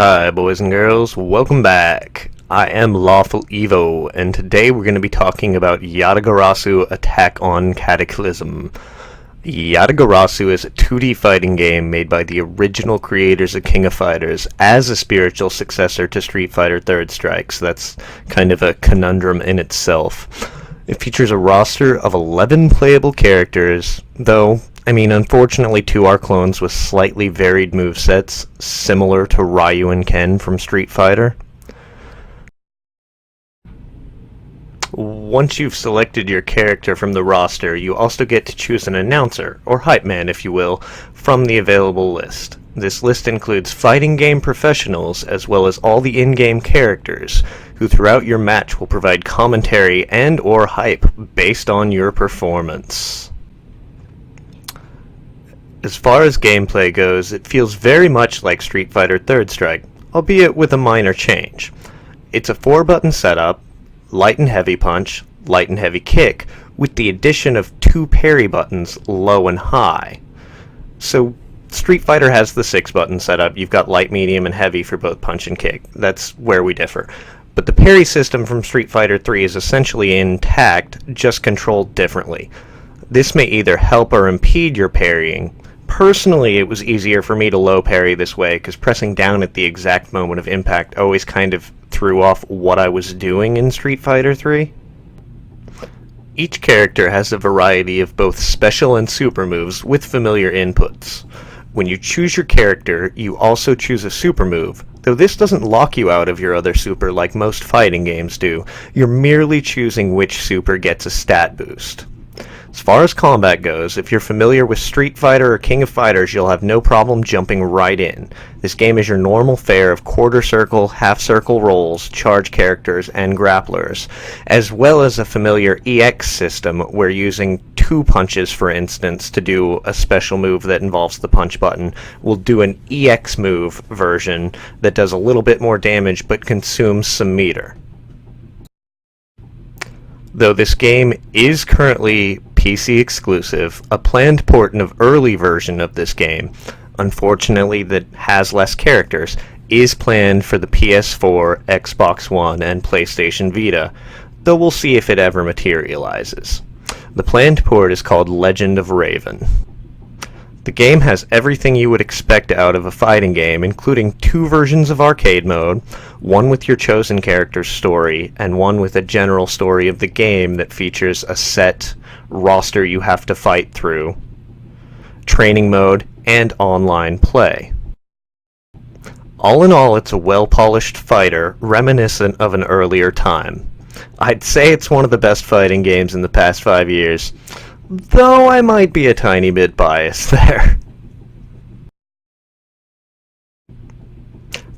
Hi boys and girls, welcome back. I am Lawful Evo, and today we're going to be talking about Yatagarasu Attack on Cataclysm. Yatagarasu is a 2D fighting game made by the original creators of King of Fighters as a spiritual successor to Street Fighter Third Strike, so that's kind of a conundrum in itself. It features a roster of 11 playable characters, though unfortunately, two are clones with slightly varied movesets, similar to Ryu and Ken from Street Fighter. Once you've selected your character from the roster, you also get to choose an announcer, or hype man if you will, from the available list. This list includes fighting game professionals as well as all the in-game characters, who throughout your match will provide commentary and or hype based on your performance. As far as gameplay goes, it feels very much like Street Fighter Third Strike, albeit with a minor change. It's a 4-button setup, light and heavy punch, light and heavy kick, with the addition of 2 parry buttons, low and high. So Street Fighter has the 6-button setup, you've got light, medium, and heavy for both punch and kick. That's where we differ. But the parry system from Street Fighter 3 is essentially intact, just controlled differently. This may either help or impede your parrying. Personally, it was easier for me to low parry this way, because pressing down at the exact moment of impact always kind of threw off what I was doing in Street Fighter 3. Each character has a variety of both special and super moves with familiar inputs. When you choose your character, you also choose a super move, though this doesn't lock you out of your other super like most fighting games do. You're merely choosing which super gets a stat boost. As far as combat goes, if you're familiar with Street Fighter or King of Fighters, you'll have no problem jumping right in. This game is your normal fare of quarter circle, half circle rolls, charge characters, and grapplers, as well as a familiar EX system where using 2 punches, for instance, to do a special move that involves the punch button, will do an EX move version that does a little bit more damage but consumes some meter. Though this game is currently PC exclusive, a planned port of early version of this game, unfortunately that has less characters, is planned for the PS4, Xbox One, and PlayStation Vita, though we'll see if it ever materializes. The planned port is called Legend of Raven. The game has everything you would expect out of a fighting game, including 2 versions of arcade mode, one with your chosen character's story, and one with a general story of the game that features a set roster you have to fight through, training mode, and online play. All in all, it's a well-polished fighter, reminiscent of an earlier time. I'd say it's one of the best fighting games in the past 5 years, though I might be a tiny bit biased there.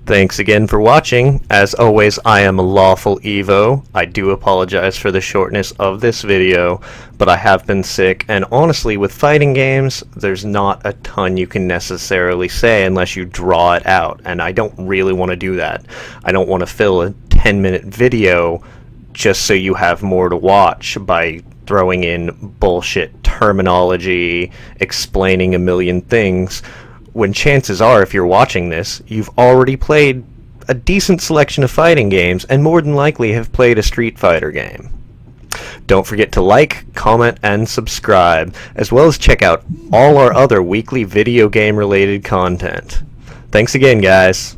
Thanks again for watching. As always, I am Lawful Evo. I do apologize for the shortness of this video, but I have been sick, and honestly, with fighting games, there's not a ton you can necessarily say unless you draw it out, and I don't really want to do that. I don't want to fill a 10-minute video just so you have more to watch by throwing in bullshit terminology, explaining a million things, when chances are, if you're watching this, you've already played a decent selection of fighting games and more than likely have played a Street Fighter game. Don't forget to like, comment, and subscribe, as well as check out all our other weekly video game related content. Thanks again, guys.